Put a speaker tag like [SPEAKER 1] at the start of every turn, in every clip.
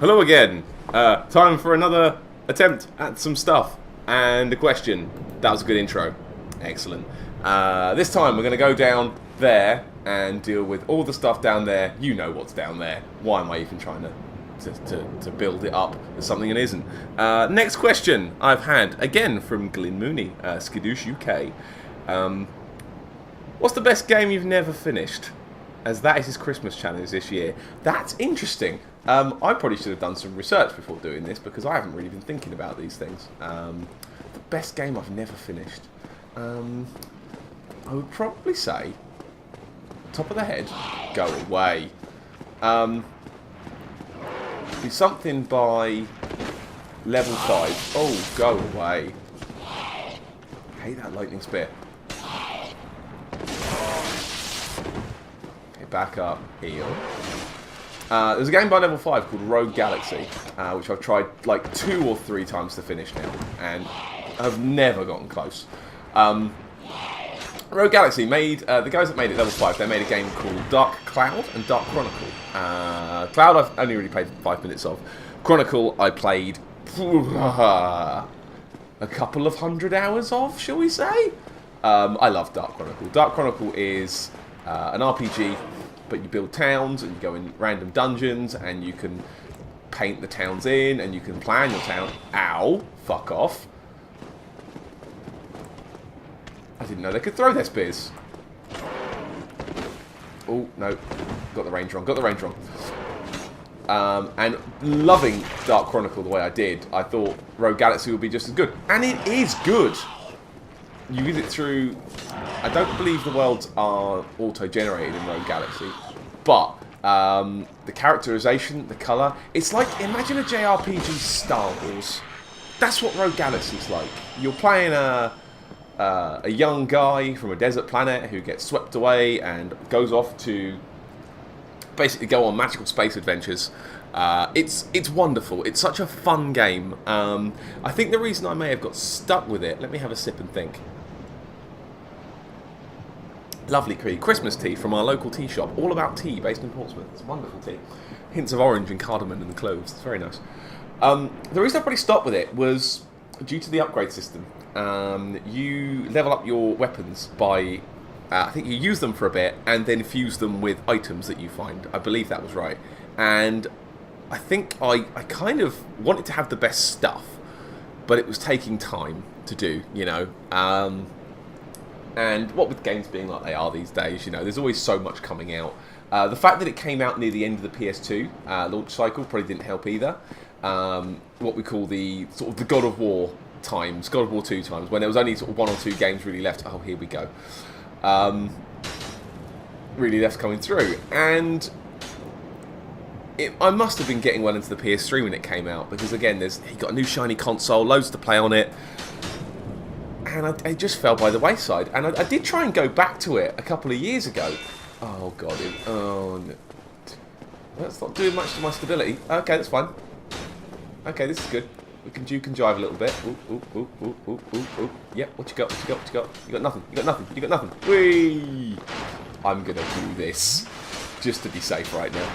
[SPEAKER 1] Hello again. Time for another attempt at some stuff and a question. That was a good intro. Excellent. This time we're going to go down there and deal with all the stuff down there. You know what's down there. Why am I even trying to build it up as something it isn't? Next question I've had, again from Glyn Mooney, Skadoosh UK. What's the best game you've never finished? As that is his Christmas challenge this year. That's interesting. I probably should have done some research before doing this because I haven't really been thinking about these things. The best game I've never finished. I would probably say, top of the head, go away. Be something by level 5. Oh, go away. I hate that lightning spear. Back up, heal. There's a game by level 5 called Rogue Galaxy, which I've tried like 2 or 3 times to finish now, and I've never gotten close. Rogue Galaxy made, the guys that made it level 5, they made a game called Dark Cloud and Dark Chronicle. Cloud I've only really played 5 minutes of. Chronicle I played a couple of 100 hours of, shall we say? I love Dark Chronicle. Dark Chronicle is an RPG, but you build towns and you go in random dungeons and you can paint the towns in and you can plan your town. Ow, fuck off. I didn't know they could throw their spears. Oh, no. Got the range wrong. Got the range wrong. And loving Dark Chronicle the way I did, I thought Rogue Galaxy would be just as good. And it is good. You use it through... I don't believe the worlds are auto-generated in Rogue Galaxy, but the characterization, the colour, it's like, imagine a JRPG Star Wars. That's what Rogue Galaxy's like. You're playing a young guy from a desert planet who gets swept away and goes off to basically go on magical space adventures. It's wonderful. It's such a fun game. I think the reason I may have got stuck with it, let me have a sip and think. Lovely Christmas tea from our local tea shop. All about tea, based in Portsmouth. It's wonderful tea. Hints of orange and cardamom and cloves. It's very nice. The reason I probably stopped with it was due to the upgrade system. You level up your weapons by... I think you use them for a bit and then fuse them with items that you find. I believe that was right. And I think I kind of wanted to have the best stuff, but it was taking time to do, you know. And what with games being like they are these days, you know, there's always so much coming out. The fact that it came out near the end of the PS2 launch cycle probably didn't help either. What we call the sort of the God of War times, God of War 2 times, when there was only sort of 1 or 2 games really left. Oh, here we go. Really left coming through. And I must have been getting well into the PS3 when it came out, because again, you got a new shiny console, loads to play on it. And it just fell by the wayside. And I did try and go back to it a couple of years ago. Oh, God. Oh, no. That's not doing much to my stability. Okay, that's fine. Okay, this is good. We can juke and jive a little bit. Ooh. Yep, what you got? What you got? What you got? You got nothing. You got nothing. You got nothing. Whee! I'm going to do this just to be safe right now.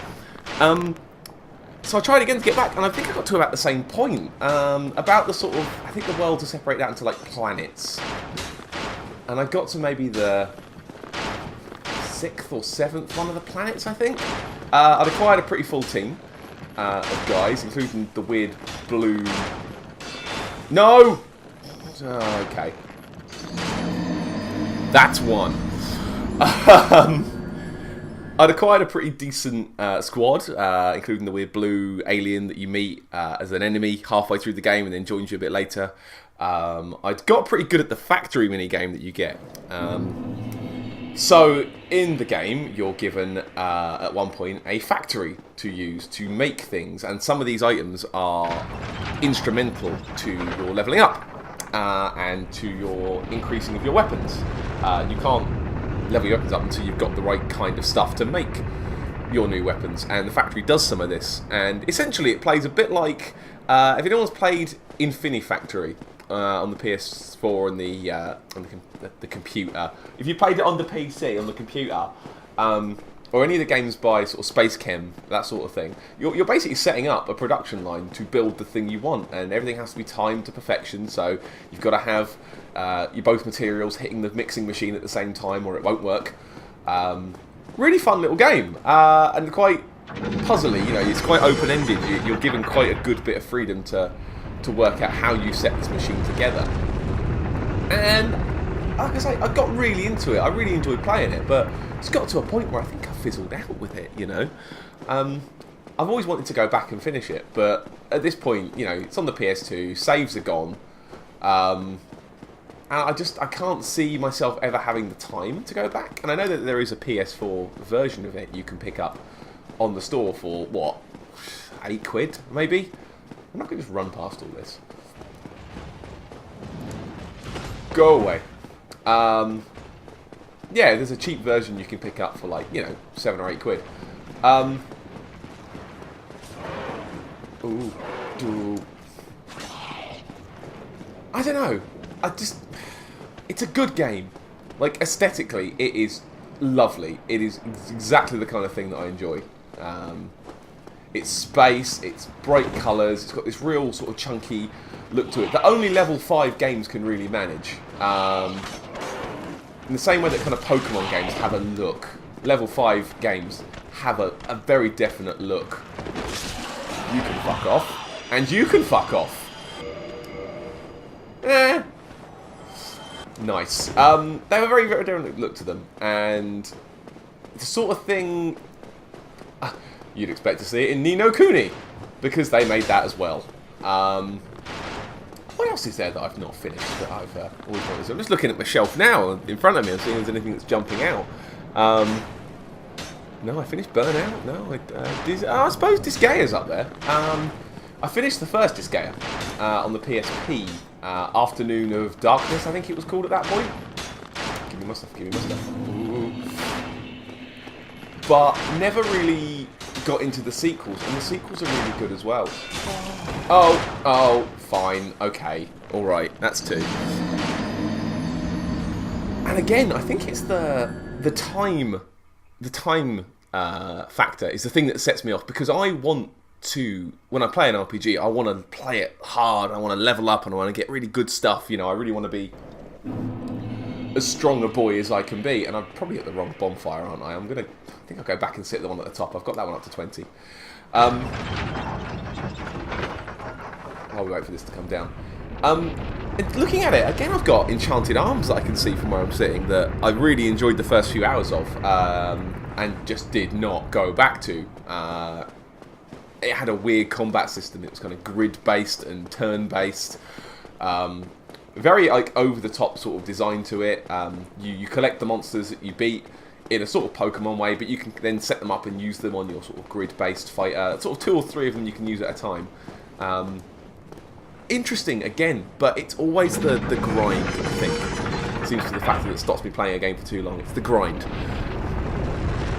[SPEAKER 1] So I tried again to get back, and I think I got to about the same point. About the sort of... I think the worlds are separated out into, like, planets. And I got to maybe the 6th or 7th one of the planets, I think. I'd acquired a pretty full team of guys, including the weird blue... No! Oh, okay. That's one. I'd acquired a pretty decent squad, including the weird blue alien that you meet as an enemy halfway through the game and then joins you a bit later. I'd got pretty good at the factory minigame that you get. So, in the game, you're given, at one point, a factory to use to make things. And some of these items are instrumental to your leveling up and to your increasing of your weapons. You can't level your weapons up until you've got the right kind of stuff to make your new weapons, and the factory does some of this. And essentially it plays a bit like if anyone's played Infinifactory on the PS4 and the computer, if you played it on the PC on the computer, or any of the games by sort of Space Chem, that sort of thing, you're basically setting up a production line to build the thing you want, and everything has to be timed to perfection. So you've got to have your both materials hitting the mixing machine at the same time, or it won't work. Really fun little game, and quite puzzly. You know, it's quite open-ended. You're given quite a good bit of freedom to work out how you set this machine together. And like I say, I got really into it. I really enjoyed playing it, but it's got to a point where I think I fizzled out with it, you know. I've always wanted to go back and finish it, but at this point, you know, it's on the PS2, saves are gone. And I can't see myself ever having the time to go back. And I know that there is a PS4 version of it you can pick up on the store for, what, £8 maybe? I'm not going to just run past all this. Go away. Yeah, there's a cheap version you can pick up for like, you know, £7 or £8. I don't know. It's a good game. Like, aesthetically, it is lovely. It is exactly the kind of thing that I enjoy. It's space, it's bright colours, it's got this real sort of chunky look to it that only level 5 games can really manage. In the same way that kind of Pokemon games have a look, level 5 games have a very definite look. You can fuck off, and you can fuck off. Nice. They have a very, very different look to them, and the sort of thing you'd expect to see it in Ni no Kuni, because they made that as well. What else is there that I've not finished that I've always wanted? So I'm just looking at my shelf now in front of me and seeing if there's anything that's jumping out. No, I finished Burnout. No, I suppose Disgaea's up there. I finished the first Disgaea on the PSP. Afternoon of Darkness, I think it was called at that point. Give me my stuff, give me my stuff. Ooh. But never really got into the sequels, and the sequels are really good as well. Oh, fine, okay, alright, that's 2. And again, I think it's the time factor is the thing that sets me off, because I want to, when I play an RPG, I want to play it hard, I want to level up, and I want to get really good stuff, you know, I really want to be as strong a boy as I can be, and I'm probably at the wrong bonfire, aren't I? I think I'll go back and sit the one at the top. I've got that one up to 20. While we wait for this to come down. Looking at it, again, I've got Enchanted Arms that I can see from where I'm sitting that I really enjoyed the first few hours of, and just did not go back to. It had a weird combat system. It was kind of grid-based and turn-based. Very like over-the-top sort of design to it. You collect the monsters that you beat in a sort of Pokemon way, but you can then set them up and use them on your sort of grid-based fighter. Sort of 2 or 3 of them you can use at a time. Interesting again, but it's always the grind, I think. It seems to be the factor that stops me playing a game for too long. It's the grind.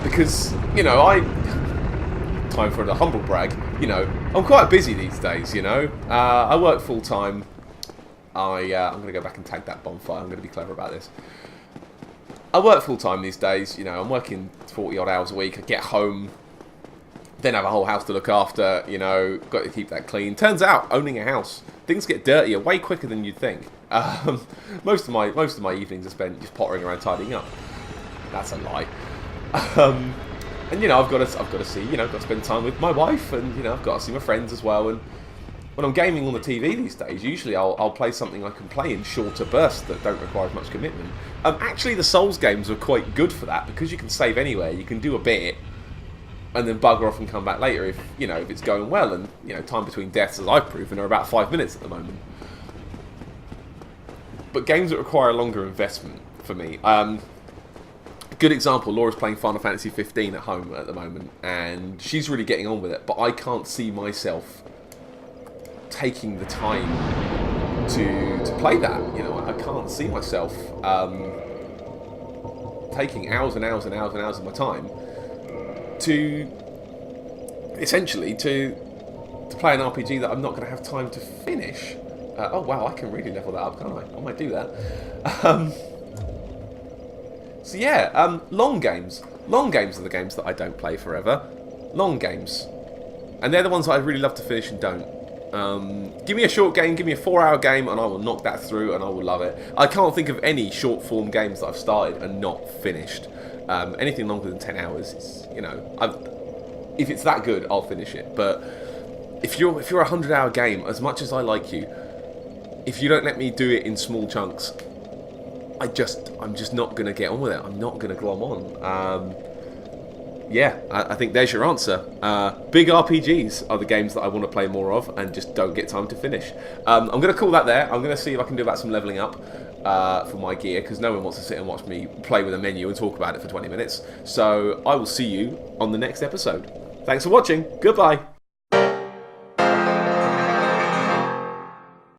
[SPEAKER 1] Because, you know, time for the humble brag, you know, I'm quite busy these days, you know. I work full-time. I'm going to go back and tag that bonfire. I'm going to be clever about this. I work full-time these days, you know, I'm working 40-odd hours a week. I get home, then have a whole house to look after, you know, got to keep that clean. Turns out, owning a house, things get dirtier way quicker than you'd think. Most of my evenings are spent just pottering around tidying up. That's a lie. And you know, I've got to see, you know, I've got to spend time with my wife, and you know, I've got to see my friends as well. And when I'm gaming on the TV these days, usually I'll play something I can play in shorter bursts that don't require as much commitment. Actually, the Souls games are quite good for that, because you can save anywhere. You can do a bit, and then bugger off and come back later if, you know, if it's going well. And you know, time between deaths, as I've proven, are about 5 minutes at the moment. But games that require a longer investment for me. Good example, Laura's playing Final Fantasy 15 at home at the moment, and she's really getting on with it, but I can't see myself taking the time to play that. You know, I can't see myself taking hours and hours and hours and hours of my time to essentially to play an RPG that I'm not going to have time to finish. Oh wow, I can really level that up, can't I? I might do that. So yeah, long games. Long games are the games that I don't play forever. Long games. And they're the ones that I'd really love to finish and don't. Give me a short game, give me a 4-hour game, and I will knock that through, and I will love it. I can't think of any short-form games that I've started and not finished. Anything longer than 10 hours is, you know, if it's that good, I'll finish it. But if you're a 100-hour game, as much as I like you, if you don't let me do it in small chunks, I'm just not going to get on with it. I'm not going to glom on. Yeah, I think there's your answer. Big RPGs are the games that I want to play more of and just don't get time to finish. I'm going to call that there. I'm going to see if I can do about some leveling up for my gear, because no one wants to sit and watch me play with a menu and talk about it for 20 minutes. So I will see you on the next episode. Thanks for watching. Goodbye.